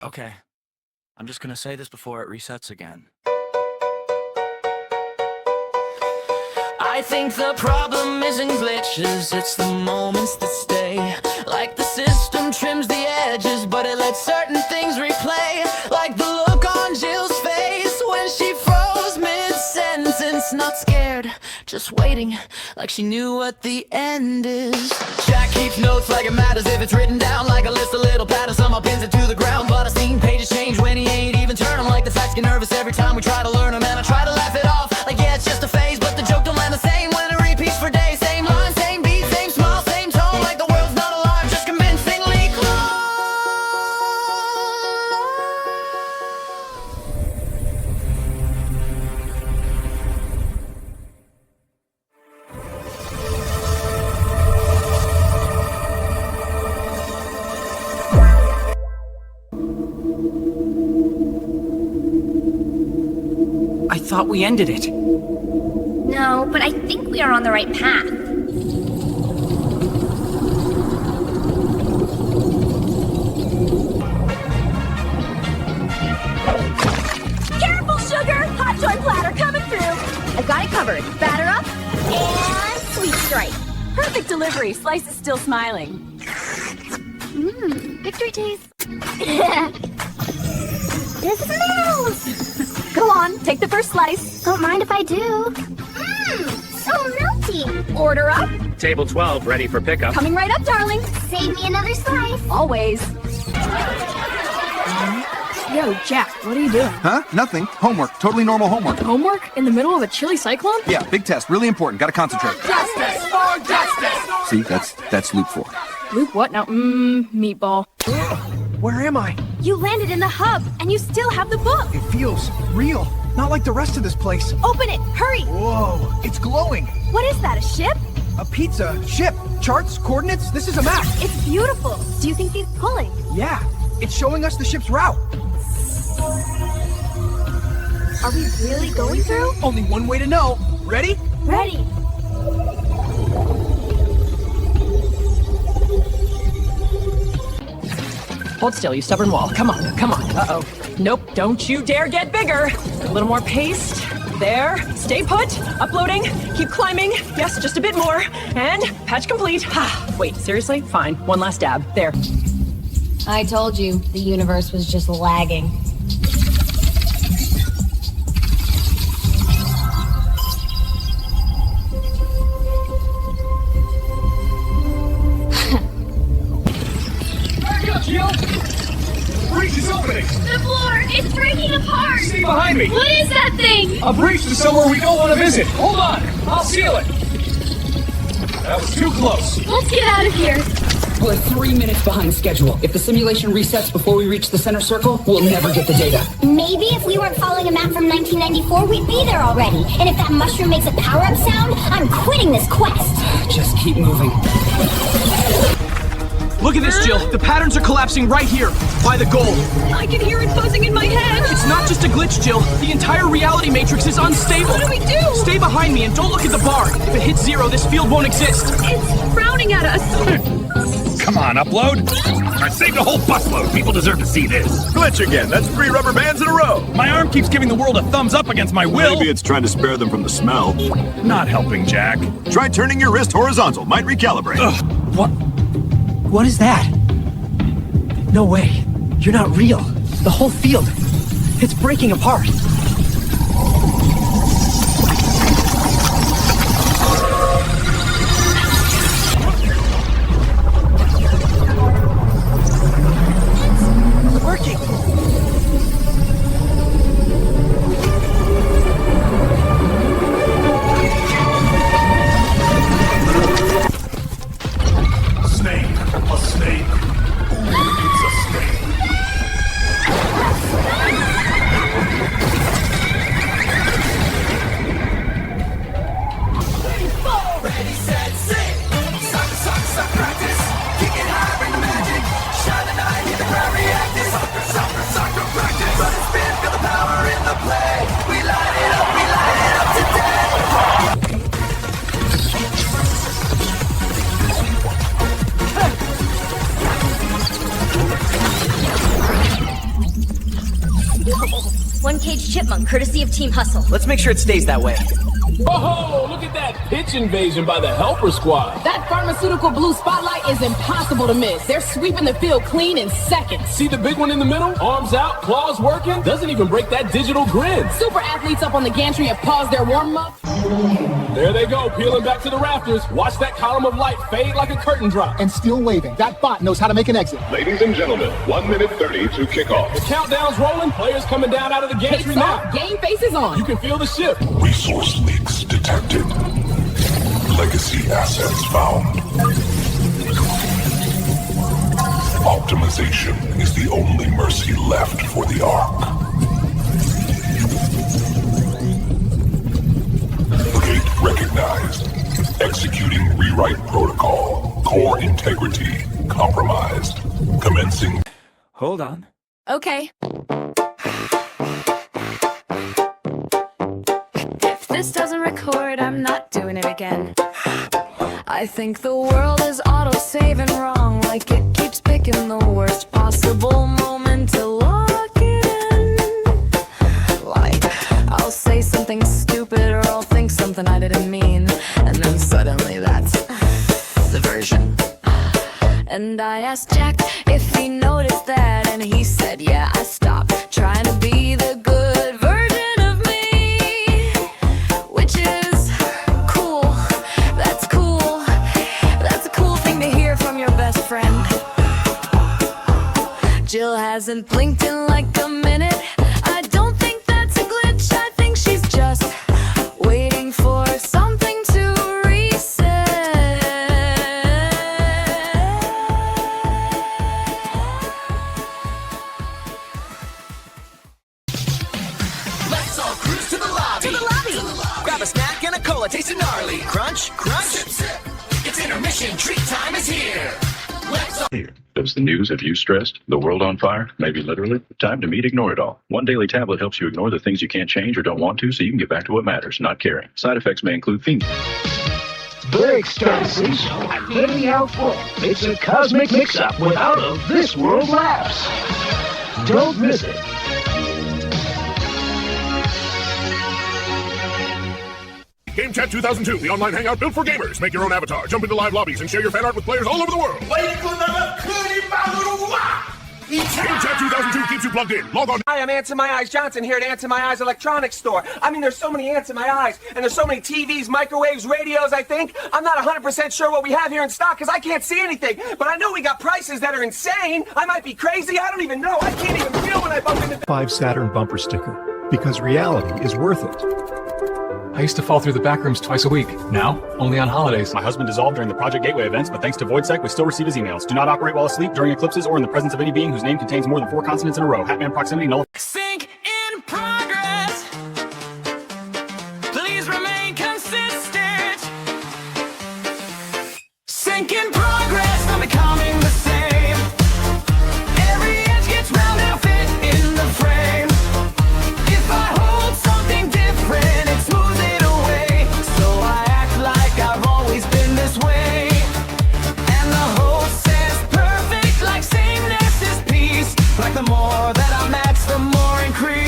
Okay, I'm just gonna say this before it resets again. I think the problem isn't glitches, it's the moments that stay. Like the system trims the edges, but it lets certain things replay. Like the look on Jill's face when she froze mid-sentence. Not scared, just waiting, like she knew what the end is. Jack keeps notes like it matters if it's written down. Like a list of little patterns, somehow pins it to the ground. But I've seen pages change when he ain't even turn 'em. Like the facts get nervous every time we try to learn 'em. And I try to laugh it off, like yeah, it's just a phase. But the joke don't land the same when it repeats for days. Same line, same beat, same smile, same tone. Like the world's not alive, just convincingly close. I thought we ended it. No, but I think we are on the right path. Careful, sugar! Hot toy platter coming through! I've got it covered. Batter up, and sweet strike. Perfect delivery. Slice is still smiling. Victory taste. This smells! Go on, take the first slice. Don't mind if I do. So melty. Order up. Table 12, ready for pickup. Coming right up, darling. Save me another slice. Always. Yo, Jack, what are you doing? Huh? Nothing. Homework. Totally normal homework. Homework? In the middle of a chilly cyclone? Yeah, big test. Really important. Gotta concentrate. Justice for justice! See, that's loop 4. Luke, what now? Meatball. Where am I? You landed in the hub, and you still have the book. It feels real. Not like the rest of this place. Open it, hurry! Whoa, it's glowing. What is that, a ship? A pizza, ship, charts, coordinates. This is a map. It's beautiful. Do you think he's pulling? Yeah, it's showing us the ship's route. Are we really going through? Only one way to know. Ready? Ready. Hold still, you stubborn wall. Come on, come on. Uh-oh. Nope, don't you dare get bigger. A little more paste. There. Stay put. Uploading. Keep climbing. Yes, just a bit more. And patch complete. Wait, seriously? Fine. One last dab. There. I told you, the universe was just lagging. Breach is opening! The floor, it's breaking apart! Stay behind me! What is that thing? A breach is somewhere we don't want to visit! Hold on! I'll seal it! That was too close! Let's get out of here! We're 3 minutes behind schedule. If the simulation resets before we reach the center circle, we'll never get the data. Maybe if we weren't following a map from 1994, we'd be there already. And if that mushroom makes a power-up sound, I'm quitting this quest! Just keep moving. Look at this, Jill. The patterns are collapsing right here, by the goal. I can hear it buzzing in my head. It's not just a glitch, Jill. The entire reality matrix is unstable. What do we do? Stay behind me and don't look at the bar. If it hits 0, this field won't exist. It's frowning at us. Come on, upload! I saved a whole busload! People deserve to see this! Glitch again. That's 3 rubber bands in a row. My arm keeps giving the world a thumbs up against my will! Maybe it's trying to spare them from the smell. Not helping, Jack. Try turning your wrist horizontal. Might recalibrate. Ugh. What is that? No way. You're not real. The whole field. It's breaking apart. It's working. Snake. A snake. Who needs a snake? One cage chipmunk, courtesy of Team Hustle. Let's make sure it stays that way. Oh, look at that pitch invasion by the helper squad. That pharmaceutical blue spotlight is impossible to miss. They're sweeping the field clean in seconds. See the big one in the middle? Arms out, claws working, doesn't even break that digital grin. Super athletes up on the gantry have paused their warm-up. There they go, peeling back to the rafters. Watch that column of light fade like a curtain drop. And still waving. That bot knows how to make an exit. Ladies and gentlemen, 1 minute 30 to kickoff. The countdown's rolling, players coming down out of the gantry now. Game face is on. You can feel the shift. Resource leaks detected. Legacy assets found. Optimization is the only mercy left for the Ark. Gate recognized. Executing rewrite protocol. Core integrity compromised. Commencing. Hold on. Okay. If this doesn't record, I'm not doing it again. I think the world is auto-saving wrong, like it keeps picking the worst possible moment to lock it in. Like, I'll say something stupid or I'll think something I didn't mean, and then suddenly that's the version. And I asked Jack if he noticed that, and he said, yeah, I stopped trying to be the good version of me, which is cool. That's cool. That's a cool thing to hear from your best friend. Jill hasn't blinked in like a minute. I don't think that's a glitch. I think she's just waiting for something to reset. Let's all cruise to the lobby. To the lobby. Grab a snack and a cola, tasting gnarly. Crunch, crunch. Sip, sip. It's intermission. Treat time is here. Let's all. Does the news have you stressed? The world on fire? Maybe literally? Time to meet Ignore It All. One daily tablet helps you ignore the things you can't change or don't want to so you can get back to what matters, not caring. Side effects may include theme. Big Stacy's and Living Out Full. It's a cosmic mix-up with out-of-this-world laughs. Don't miss it. Game Chat 2002, the online hangout built for gamers. Make your own avatar, jump into live lobbies, and share your fan art with players all over the world. Game Chat 2002 keeps you plugged in. Log on. Hi, I'm Ants in My Eyes Johnson here at Ants in My Eyes Electronics Store. I mean, there's so many ants in my eyes, and there's so many TVs, microwaves, radios, I think. I'm not 100% sure what we have here in stock because I can't see anything. But I know we got prices that are insane. I might be crazy. I don't even know. I can't even feel when I bump into... 5 Saturn bumper sticker. Because reality is worth it. I used to fall through the back rooms twice a week. Now, only on holidays. My husband dissolved during the Project Gateway events, but thanks to VoidSec, we still receive his emails. Do not operate while asleep, during eclipses, or in the presence of any being whose name contains more than 4 consonants in a row. Hatman proximity null. Sync in progress. Please remain consistent. Sync in progress. I'm becoming the same. Every edge gets round and fit in the frame. If I hold something different, it smooths it away. So I act like I've always been this way. And the host says perfect, like sameness is peace. Like the more that I match, the more increase.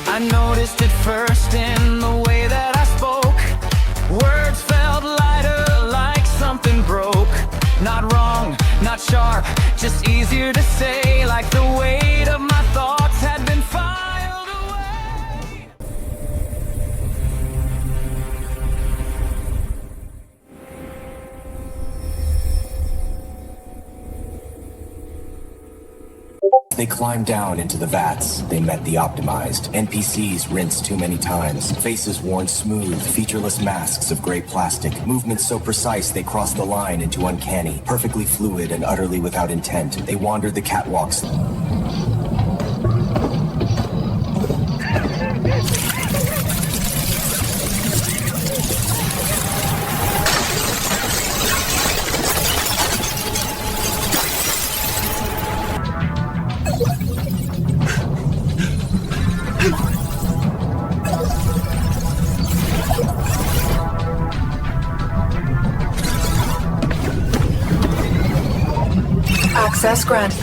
I noticed it first in the way that I spoke. Words felt lighter, like something broke. Not wrong, not sharp, just easier to say. Like the weight of my thoughts had been filed away. They climbed down into the vats. They met the optimized. NPCs rinsed too many times. Faces worn smooth, featureless masks of gray plastic. Movements so precise they crossed the line into uncanny. Perfectly fluid and utterly without intent. They wandered the catwalks. Access granted.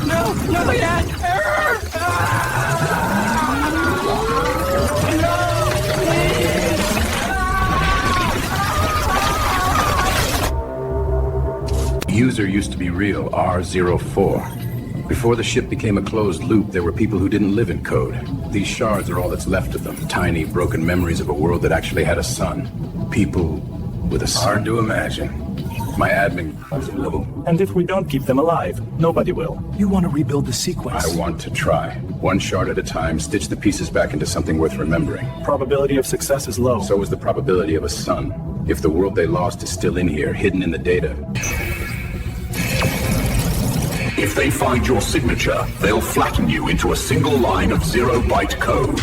No, not yet. User used to be real, R04. Before the ship became a closed loop, there were people who didn't live in code. These shards are all that's left of them. Tiny, broken memories of a world that actually had a sun. People with a sun. Hard to imagine. My admin was a little. And if we don't keep them alive, nobody will. You want to rebuild the sequence? I want to try. One shard at a time, stitch the pieces back into something worth remembering. Probability of success is low. So is the probability of a sun. If the world they lost is still in here, hidden in the data. If they find your signature, they'll flatten you into a single line of zero-byte code.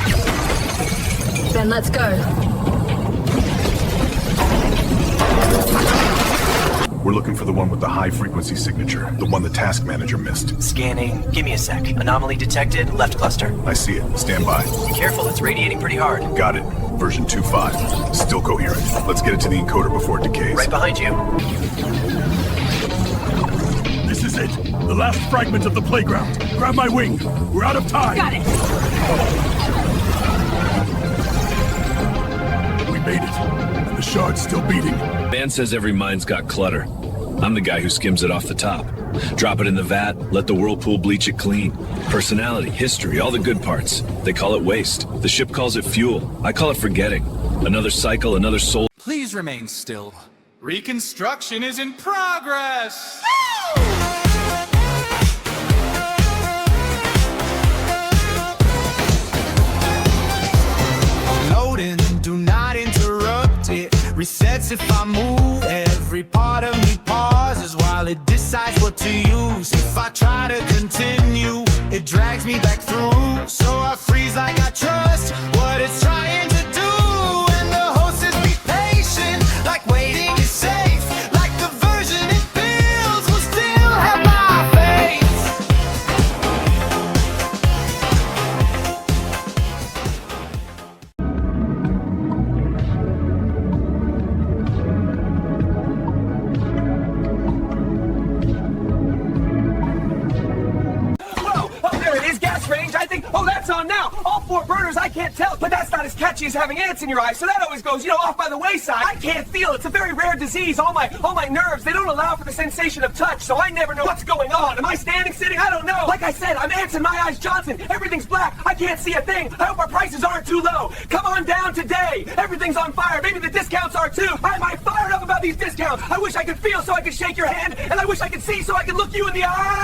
Then let's go. We're looking for the one with the high-frequency signature, the one the task manager missed. Scanning. Give me a sec. Anomaly detected, left cluster. I see it. Stand by. Be careful, it's radiating pretty hard. Got it. Version 2.5. Still coherent. Let's get it to the encoder before it decays. Right behind you. This is it. The last fragment of the playground. Grab my wing. We're out of time. Got it. We made it. And the shard's still beating. Man says every mind's got clutter. I'm the guy who skims it off the top. Drop it in the vat, let the whirlpool bleach it clean. Personality, history, all the good parts. They call it waste. The ship calls it fuel. I call it forgetting. Another cycle, another soul. Please remain still. Reconstruction is in progress! Loading, do not interrupt it. Resets if I move. Every part of me pauses while it decides what to use. If I try to continue, it drags me back through. So I freeze like I trust what it's trying to do. And the host says be patient, like waiting is safe. Like the version it builds will still have my faith. Oh, that's on now. All 4 burners, I can't tell. But that's not as catchy as having ants in your eyes, so that always goes, off by the wayside. I can't feel. It's a very rare disease. All my nerves, they don't allow for the sensation of touch, so I never know what's going on. Am I standing, sitting? I don't know. Like I said, I'm Ants in My Eyes Johnson. Everything's black. I can't see a thing. I hope our prices aren't too low. Come on down today. Everything's on fire. Maybe the discounts are too. I'm fired up about these discounts. I wish I could feel so I could shake your hand, and I wish I could see so I could look you in the eye.